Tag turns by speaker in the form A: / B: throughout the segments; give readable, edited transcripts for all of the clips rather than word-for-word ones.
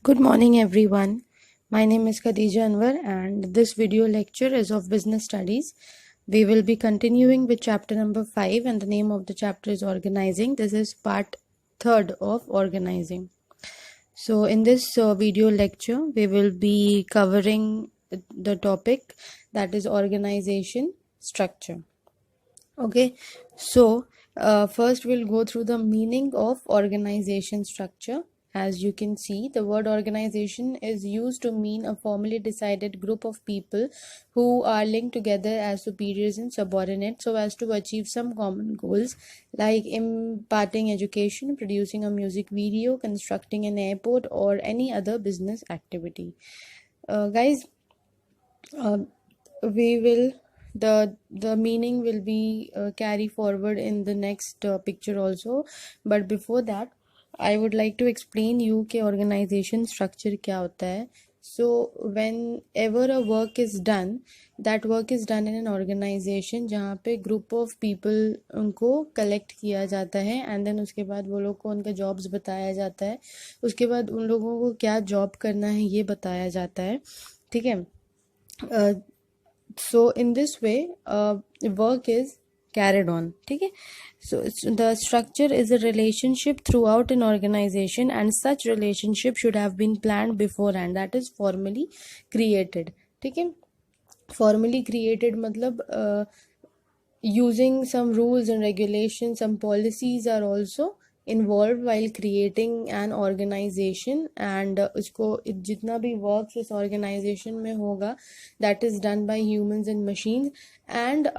A: Good morning, everyone. My name is Khadija Anwar, and this video lecture is of business studies. We will be continuing with chapter number 5, and the name of the chapter is organizing. This is part third of organizing. So, in this video lecture, we will be covering the topic that is organization structure. Okay, so first we'll go through the meaning of organization structure. As you can see, the word organization is used to mean a formally decided group of people who are linked together as superiors and subordinates so as to achieve some common goals like imparting education, producing a music video, constructing an airport, or any other business activity. Guys, we will the meaning will be carry forward in the next picture also, but before that I would like to explain you कि organization structure क्या होता है. So whenever a work is done, that work is done in an organization जहाँ पे group of people उनको collect किया जाता है and then उसके बाद वो लोग को उनका jobs बताया जाता है, उसके बाद उन लोगों को क्या job करना है ये बताया जाता है. ठीक है. So in this way work is carried on. ठीक है. So the structure is a relationship throughout an organization and such relationship should have been planned beforehand, that is formally created. ठीक है. Formally created मतलब using some rules and regulations, some policies are also involved while creating an organization, and उसको जितना भी works इस organization में होगा that is done by humans and machines, and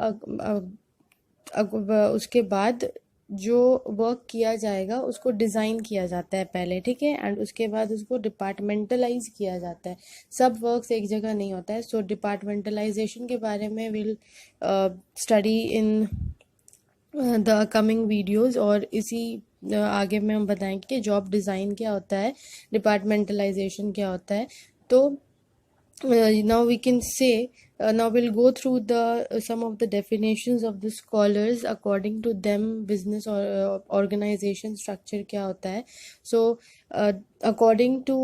A: उसके बाद जो वर्क किया जाएगा उसको डिज़ाइन किया जाता है पहले. ठीक है. एंड उसके बाद उसको डिपार्टमेंटलाइज किया जाता है. सब वर्क्स एक जगह नहीं होता है. सो डिपार्टमेंटलाइजेशन के बारे में will study in the coming videos, और इसी आगे में हम बताएंगे कि जॉब डिज़ाइन क्या होता है, डिपार्टमेंटलाइजेशन क्या होता है. तो now we can say now we'll go through the some of the definitions of the scholars. According to them, business or organization structure क्या होता है. So according to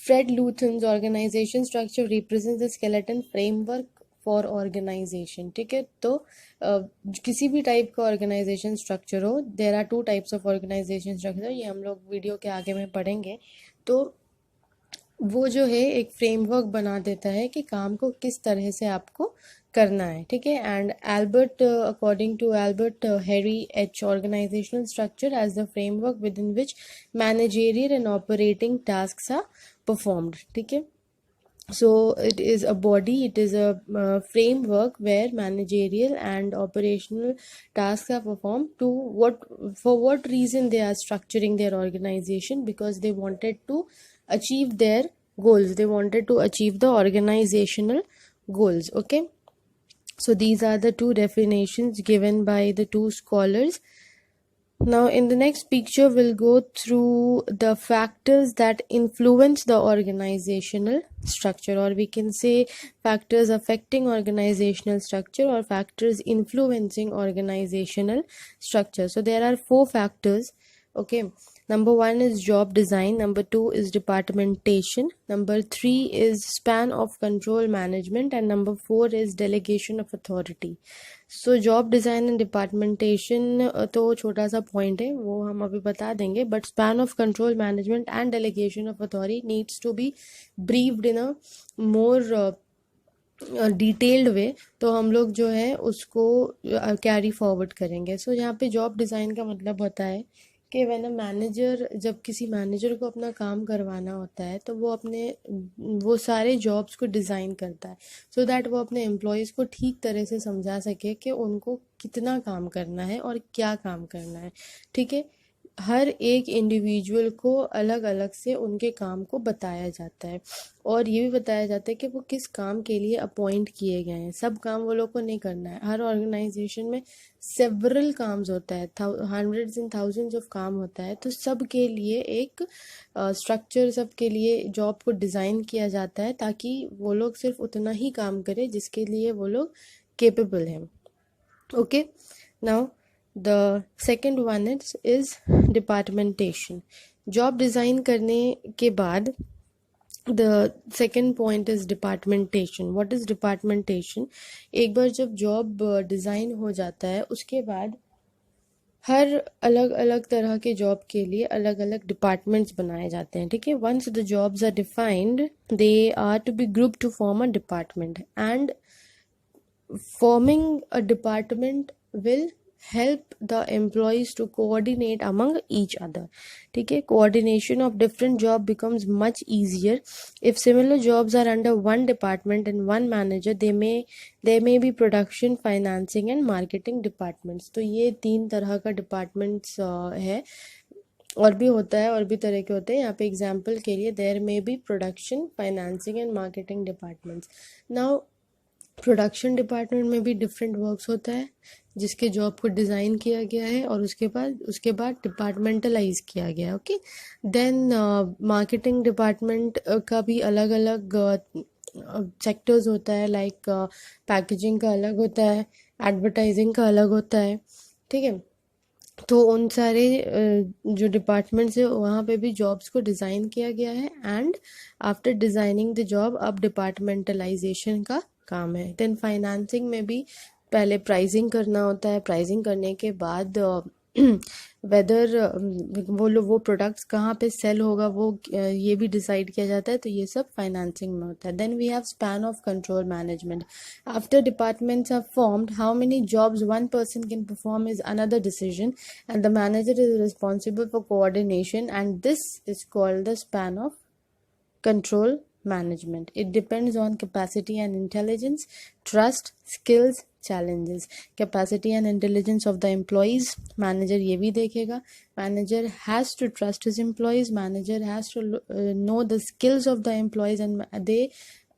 A: Fred Luthen's, organization structure represents the skeleton framework for organisation. ठीक है. तो किसी भी type का organisation structure हो, there are two types of organisation structure. ये हम लोग वीडियो के आगे में पढ़ेंगे. तो वो जो है एक फ्रेमवर्क बना देता है कि काम को किस तरह से आपको करना है. ठीक है. And Albert according to Albert Harry H, organisational structure as the framework within which managerial and operating task are performed. ठीक है. So it is a body, it is a framework where managerial and operational tasks are performed. For what reason they are structuring their organization? Because they wanted to achieve their goals. They wanted to achieve the organizational goals. Okay. So these are the two definitions given by the two scholars. Now in the next picture we'll go through the factors that influence the organizational structure, or we can say factors affecting organizational structure or factors influencing organizational structure. So there are 4 factors. Okay. Number 1 is job design, number 2 is departmentation, number 3 is span of control management, and number 4 is delegation of authority. So job design and departmentation तो छोटा सा point है, वो हम अभी बता देंगे, but span of control management and delegation of authority needs to be briefed in a more detailed वे. तो हम लोग जो है उसको कैरी फॉरवर्ड करेंगे. सो यहाँ पे जॉब डिज़ाइन का मतलब होता है कि व्हेन अ मैनेजर, जब किसी मैनेजर को अपना काम करवाना होता है तो वो सारे जॉब्स को डिज़ाइन करता है सो दैट वो अपने एम्प्लॉयज़ को ठीक तरह से समझा सके कि उनको कितना काम करना है और क्या काम करना है. ठीक है. हर एक इंडिविजुअल को अलग अलग से उनके काम को बताया जाता है, और ये भी बताया जाता है कि वो किस काम के लिए अपॉइंट किए गए हैं. सब काम वो लोग को नहीं करना है. हर ऑर्गेनाइजेशन में सेवरल काम्स होता है, हंड्रेड्स एंड थाउजेंड्स ऑफ काम होता है. तो सब के लिए एक स्ट्रक्चर, सब के लिए जॉब को डिज़ाइन किया जाता है ताकि वो लोग सिर्फ उतना ही काम करें जिसके लिए वो लोग केपेबल हैं. Okay. Now the second one is departmentation. Job design करने के बाद The second point is departmentation. What is departmentation? एक बार जब जॉब डिज़ाइन हो जाता है उसके बाद हर अलग अलग तरह के जॉब के लिए अलग अलग डिपार्टमेंट्स बनाए जाते हैं, ठीक है. Once the jobs are defined they are to be group to form a department, and forming a department will help the employees to coordinate among each other. ठीक है, coordination of different job becomes much easier if similar jobs are under one department and one manager. There may be production, financing and marketing departments. तो ये 3 तरह का departments है. और भी होता है, और भी तरह के होते हैं. यहाँ पे एग्जाम्पल के लिए there may be production, financing and marketing departments. Now production department में भी डिफरेंट वर्क्स होता है जिसके जॉब को डिज़ाइन किया गया है और उसके बाद डिपार्टमेंटलाइज किया गया है. ओके, देन मार्केटिंग डिपार्टमेंट का भी अलग अलग सेक्टर्स होता है. लाइक पैकेजिंग का अलग होता है, एडवर्टाइजिंग का अलग होता है, ठीक है. तो उन सारे जो डिपार्टमेंट्स है वहाँ पे भी जॉब्स को डिज़ाइन किया गया है, and after designing the job अब डिपार्टमेंटलाइजेशन का काम है. देन फाइनेंसिंग में भी पहले प्राइसिंग करना होता है. प्राइसिंग करने के बाद वेदर वो प्रोडक्ट्स कहाँ पे सेल होगा वो ये भी डिसाइड किया जाता है. तो ये सब फाइनेंसिंग में होता है. Then we have span of control management. After departments are formed, how many jobs one person can perform is another decision, and the manager is responsible for coordination, and this is called the span of control management. It depends on capacity and intelligence, trust, skills, challenges. Capacity and intelligence of the employees, manager ये भी देखेगा. Manager has to trust his employees. Manager has to know the skills of the employees, and they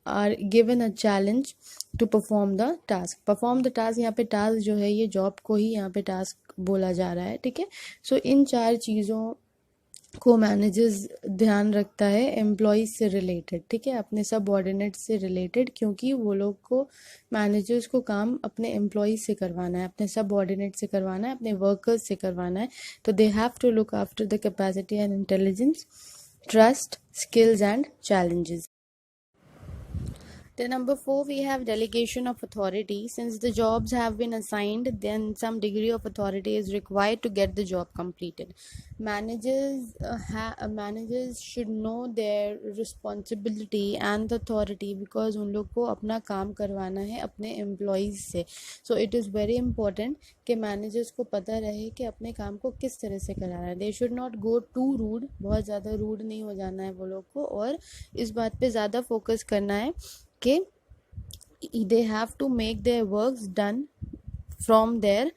A: are given a challenge to perform the task. Perform the task, यहाँ पे task जो है ये job को ही यहाँ पे task बोला जा रहा है, ठीक है. सो इन 4 चीज़ों को मैनेजर्स ध्यान रखता है एम्प्लॉयज़ से रिलेटेड, ठीक है, अपने सबऑर्डिनेट से रिलेटेड, क्योंकि वो लोग को मैनेजर्स को काम अपने एम्प्लॉयज़ से करवाना है, अपने सबऑर्डिनेट से करवाना है, अपने वर्कर्स से करवाना है. तो they have to look after the capacity and intelligence, trust, skills and challenges. Then number 4, we have delegation of authority. Since the jobs have been assigned, then some degree of authority is required to get the job completed. Managers should know their responsibility and authority, because उन लोग को अपना काम करवाना है अपने employees से. So it is very important कि मैनेजर्स को पता रहे कि अपने काम को किस तरह से कराना है. They should not go too rude. बहुत ज़्यादा रूड नहीं हो जाना है वो लोग को, और इस बात पे ज़्यादा फोकस करना है कि they have to make their works done from their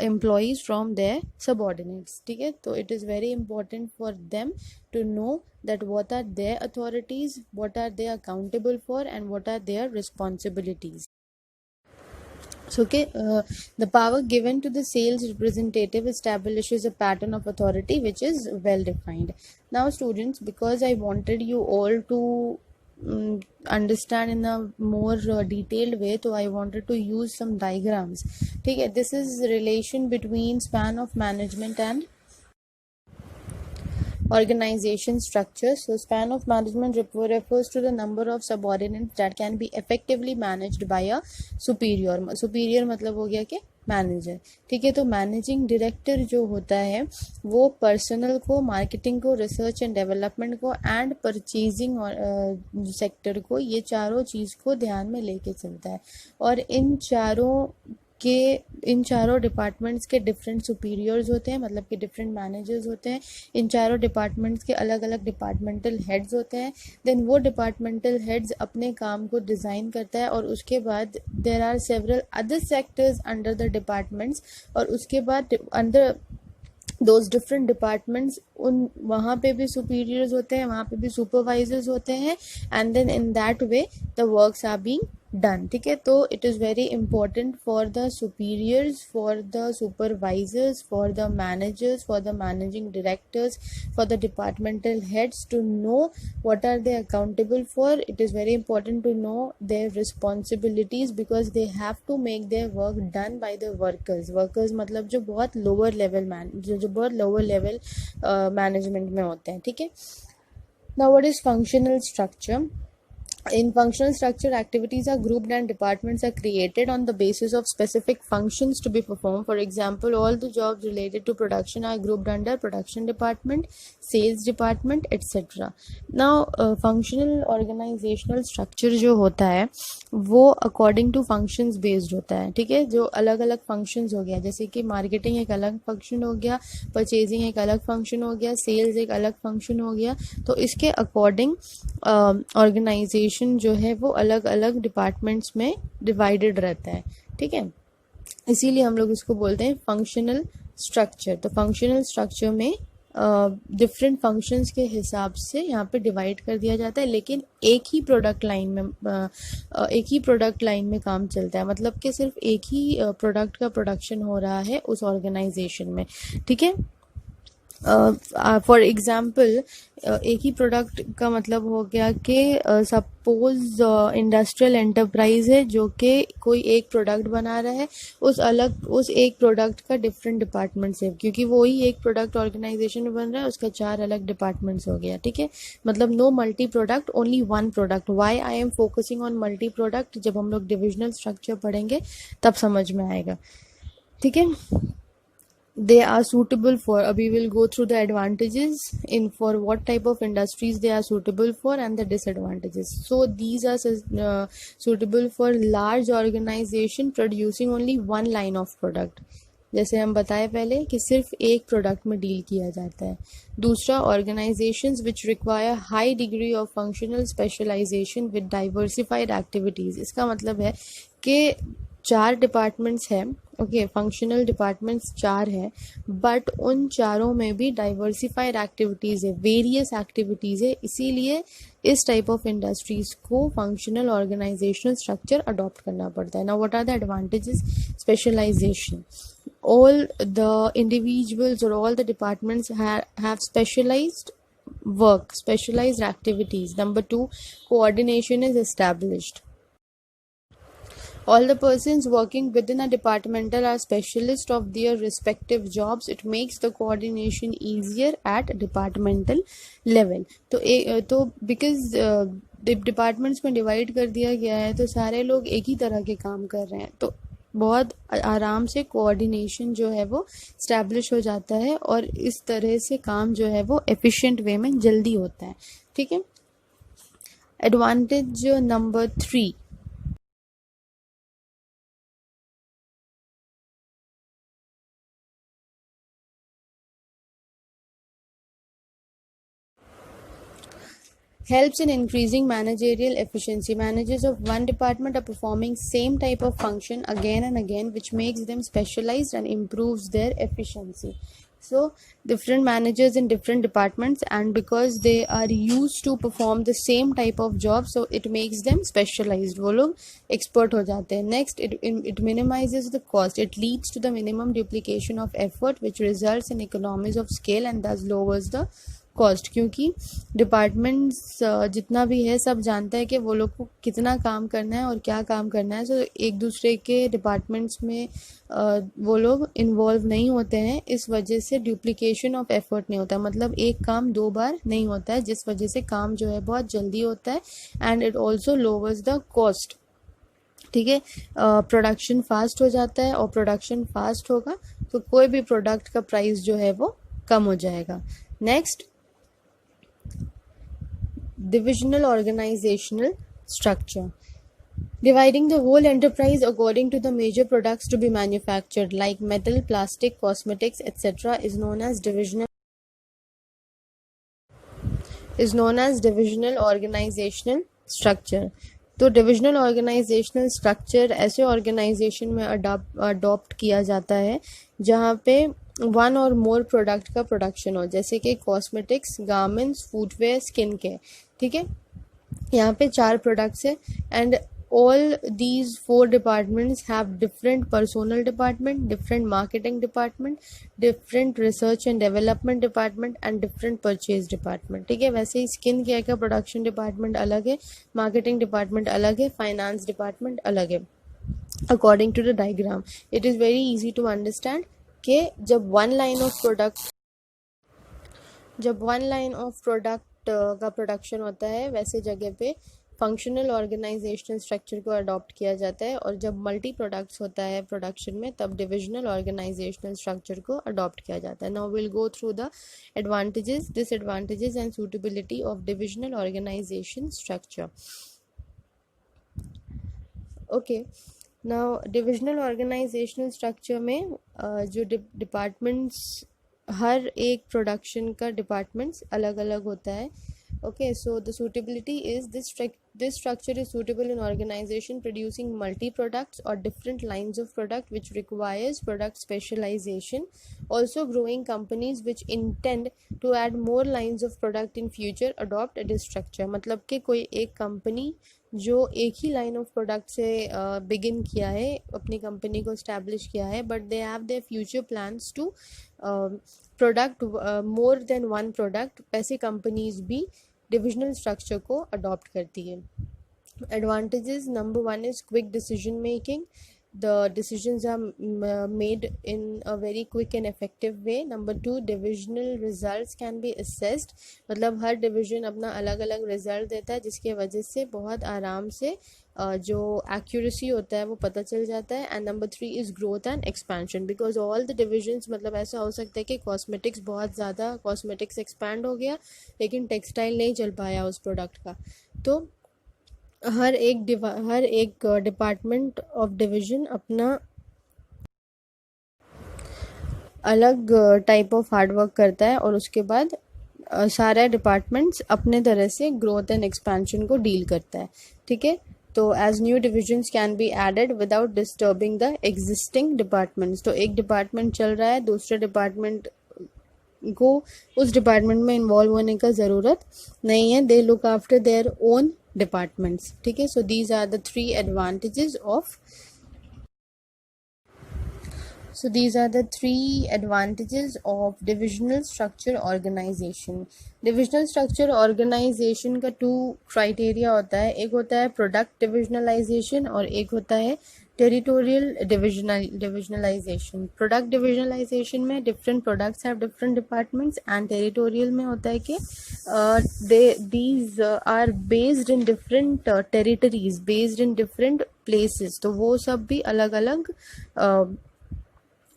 A: employees, from their subordinates, ठीक है. तो it is very important for them to know that what are their authorities, what are they accountable for, and what are their responsibilities. So the power given to the sales representative establishes a pattern of authority which is well defined. Now students, because I wanted you all to understand in a more detailed way, so I wanted to use some diagrams, ठीक है. This is relation between span of management and organization structure. So span of management refers to the number of subordinates that can be effectively managed by a superior. superior मतलब हो गया कि manager, ठीक है. तो managing director जो होता है वो पर्सनल को, मार्केटिंग को, रिसर्च एंड डेवलपमेंट को, एंड परचेजिंग सेक्टर को, ये चारों चीज़ को ध्यान में लेके चलता है. और इन चारों डिपार्टमेंट्स के डिफरेंट सुपीरियर्स होते हैं, मतलब कि डिफरेंट मैनेजर्स होते हैं. इन चारों डिपार्टमेंट्स के अलग अलग डिपार्टमेंटल हेड्स होते हैं. देन वो डिपार्टमेंटल हेड्स अपने काम को डिज़ाइन करता है, और उसके बाद there are several other sectors under the departments, और उसके बाद अंडर दोज डिफरेंट डिपार्टमेंट्स उन वहाँ पे भी सुपीरियर्स होते हैं, वहाँ पे भी सुपरवाइजर्स होते हैं, and then in that way the works are being done, ठीक है. तो it is very important for the superiors, for the supervisors, for the managers, for the managing directors, for the departmental heads to know what are they accountable for. It is very important to know their responsibilities, because they have to make their work done by the workers मतलब जो बहुत lower level जो बहुत lower level management में होते हैं, ठीक है. Now, what is functional structure? In functional structure, activities are grouped and departments are created on the basis of specific functions to be performed. For example, all the jobs related to production are grouped under production department, sales department, etc. Now, functional organizational structure जो होता है वो according to functions based होता है, ठीक है. जो अलग अलग functions हो गया, जैसे कि marketing एक अलग function हो गया, purchasing एक अलग function हो गया, sales एक अलग function हो गया, तो इसके according ऑर्गेनाइजेशन जो है वो अलग अलग डिपार्टमेंट्स में डिवाइडेड रहता है, ठीक है. इसीलिए हम लोग इसको बोलते हैं फंक्शनल स्ट्रक्चर. तो फंक्शनल स्ट्रक्चर में डिफरेंट फंक्शंस के हिसाब से यहाँ पे डिवाइड कर दिया जाता है, लेकिन एक ही प्रोडक्ट लाइन में काम चलता है. मतलब कि सिर्फ एक ही प्रोडक्ट का प्रोडक्शन हो रहा है उस ऑर्गेनाइजेशन में, ठीक है. फॉर एग्जाम्पल एक ही प्रोडक्ट का मतलब हो गया कि सपोज इंडस्ट्रियल एंटरप्राइज है जो कि कोई एक प्रोडक्ट बना रहा है, उस एक प्रोडक्ट का डिफरेंट डिपार्टमेंट्स है, क्योंकि वो ही एक प्रोडक्ट ऑर्गेनाइजेशन में बन रहा है, उसका 4 अलग डिपार्टमेंट्स हो गया, ठीक है. मतलब no multi product, only one product. Why I am focusing on multi product, जब हम लोग डिविजनल स्ट्रक्चर पढ़ेंगे तब समझ में आएगा, ठीक है. They are suitable for, we will go through the advantages in for what type of industries they are suitable for and the disadvantages. So these are suitable for large organization producing only one line of product. जैसे हम बताए पहले कि सिर्फ एक product में deal किया जाता है. दूसरा, organisations which require high degree of functional specialisation with diversified activities. इसका मतलब है कि 4 डिपार्टमेंट्स हैं, ओके, फंक्शनल डिपार्टमेंट्स 4 हैं, बट उन चारों में भी डाइवर्सिफाइड एक्टिविटीज़ है, वेरियस एक्टिविटीज़ है. इसीलिए इस टाइप ऑफ इंडस्ट्रीज को फंक्शनल ऑर्गेनाइजेशनल स्ट्रक्चर अडॉप्ट करना पड़ता है. Now what are the advantages? Specialisation. All the individuals or all the departments have specialized work, specialized activities. Number 2, coordination is established. All the persons working within a departmental are specialists of their respective jobs. It makes the coordination easier at departmental level. तो because departments में divide कर दिया गया है तो सारे लोग एक ही तरह के काम कर रहे हैं, तो बहुत आराम से कोऑर्डिनेशन जो है वो स्टैब्लिश हो जाता है और इस तरह से काम जो है वो एफिशिएंट वे में जल्दी होता है, ठीक है. Advantage number 3, helps in increasing managerial efficiency. Managers of one department are performing same type of function again and again, which makes them specialized and improves their efficiency. So different managers in different departments, and because they are used to perform the same type of job, so it makes them specialized. वो लोग expert हो जाते हैं. Next, it minimizes the cost. It leads to the minimum duplication of effort, which results in economies of scale and thus lowers the cost. क्योंकि departments जितना भी है सब जानता है कि वो लोग को कितना काम करना है और क्या काम करना है, तो एक दूसरे के डिपार्टमेंट्स में वो लोग इन्वॉल्व नहीं होते हैं. इस वजह से डुप्लीकेशन ऑफ एफर्ट नहीं होता, मतलब एक काम 2 बार नहीं होता है, जिस वजह से काम जो है बहुत जल्दी होता है. And it also louvers the cost, ठीक है. प्रोडक्शन फास्ट हो जाता है, और प्रोडक्शन फास्ट होगा तो कोई भी प्रोडक्ट का प्राइस जो है वो कम हो जाएगा. Next, divisional organizational structure. Dividing the whole enterprise according to the major products to be manufactured like metal, plastic, cosmetics, etc. is known as divisional organizational structure. तो डिविजनल ऑर्गेनाइजेशनल स्ट्रक्चर ऐसे organisation में adopt किया जाता है जहाँ पे 1 और more product का प्रोडक्शन हो, जैसे कि cosmetics, garments, footwear, skin care, ठीक है. यहाँ पे 4 प्रोडक्ट्स है, and all these 4 departments have different personal department, different marketing department, different research and development department and different purchase department, ठीक है. वैसे ही स्किन केयर का प्रोडक्शन डिपार्टमेंट अलग है, मार्केटिंग डिपार्टमेंट अलग है, फाइनेंस डिपार्टमेंट अलग है. According to the diagram it is very easy to understand कि जब वन लाइन ऑफ प्रोडक्ट का प्रोडक्शन होता है वैसे जगह पे फंक्शनल ऑर्गेनाइजेशनल स्ट्रक्चर को अडॉप्ट किया जाता है, और जब मल्टी प्रोडक्ट्स होता है प्रोडक्शन में तब डिविजनल ऑर्गेनाइजेशनल स्ट्रक्चर को अडॉप्ट किया जाता है. Now will go through the advantages, disadvantages and suitability of divisional organisation structure. Okay, now divisional organisational structure में जो डिपार्टमेंट्स, हर एक प्रोडक्शन का डिपार्टमेंट्स अलग अलग होता है. Okay, so the suitability is this structure is suitable in organization producing multi products or different lines of product which requires product specialization. Also, growing companies which intend to add more lines of product in future adopt this structure. मतलब कि कोई एक company जो एक ही line of product से begin किया है, अपनी कंपनी को स्टैब्लिश किया है, but they have their future plans to product more than one product, ऐसी कंपनीज भी डिविजनल स्ट्रक्चर को अडॉप्ट करती है. Advantages, number 1 is quick decision making. The decisions are made in a very quick and effective way. Number 2, divisional results can be assessed. मतलब हर division अपना अलग अलग result देता है जिसके वजह से बहुत आराम से जो एक्यूरेसी होता है वो पता चल जाता है. And number 3 is growth and expansion, because all the divisions, मतलब ऐसा हो सकता है कि कॉस्मेटिक्स बहुत ज़्यादा कॉस्मेटिक्स एक्सपैंड हो गया लेकिन टेक्सटाइल नहीं चल पाया उस प्रोडक्ट का. तो हर एक डिपार्टमेंट ऑफ डिवीजन अपना अलग टाइप ऑफ हार्डवर्क करता है और उसके बाद सारे डिपार्टमेंट्स अपने तरह से ग्रोथ एंड एक्सपेंशन को डील करता है. ठीक है, तो as new divisions can be added without disturbing the existing departments. तो एक डिपार्टमेंट चल रहा है, दूसरे डिपार्टमेंट को उस डिपार्टमेंट में इन्वॉल्व होने का ज़रूरत नहीं है. They look after their own departments. ठीक है, so these are the 3 advantages of divisional structure organization. Divisional structure organization का 2 criteria होता है. एक होता है product divisionalization और एक होता है territorial divisionalization. Product divisionalization में different products have different departments, and territorial में होता है कि these are based in different territories, based in different places. तो वो सब भी अलग अलग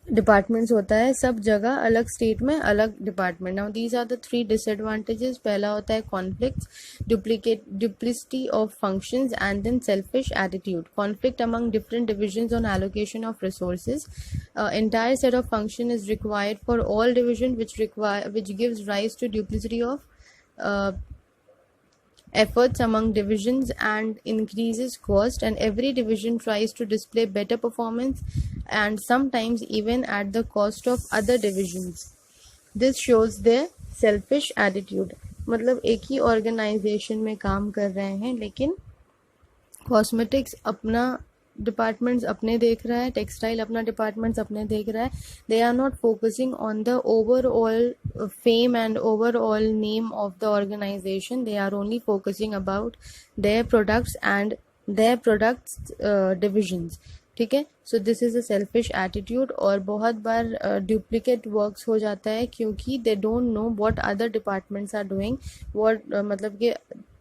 A: डिपार्टमेंट्स होता है, सब जगह अलग स्टेट में अलग department. Now these are the 3 disadvantages. पहला होता है conflicts, duplicity of functions and then selfish attitude. Conflict among different divisions on allocation of resources. Entire set of function is required for all division which gives rise to duplicity of efforts among divisions and increases cost, and every division tries to display better performance and sometimes even at the cost of other divisions. This shows their selfish attitude. मतलब एक ही organisation में काम कर रहे हैं लेकिन cosmetics अपना departments अपने देख रहा है, टेक्सटाइल अपना डिपार्टमेंट्स अपने देख रहा है. They are not focusing on the overall fame and overall name of the organisation. They are only focusing about their products and their products divisions. ठीक है, so this is a selfish attitude. और बहुत बार duplicate works हो जाता है क्योंकि they don't know what other departments are doing. मतलब कि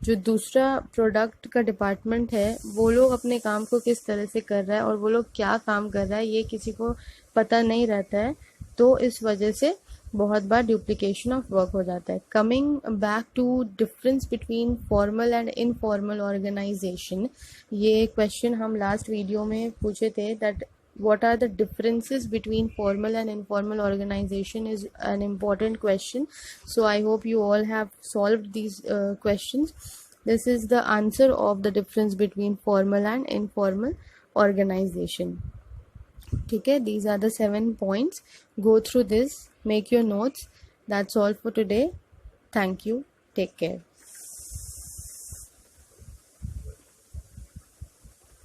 A: जो दूसरा प्रोडक्ट का डिपार्टमेंट है वो लोग अपने काम को किस तरह से कर रहा है और वो लोग क्या काम कर रहा है ये किसी को पता नहीं रहता है. तो इस वजह से बहुत बार डुप्लीकेशन ऑफ वर्क हो जाता है. Coming back to difference between formal and informal organisation, ये क्वेश्चन हम लास्ट वीडियो में पूछे थे. That what are the differences between formal and informal organization is an important question. So I hope you all have solved these questions. This is the answer of the difference between formal and informal organization. Okay, these are the 7 points. Go through this, make your notes. That's all for today. Thank you. Take care.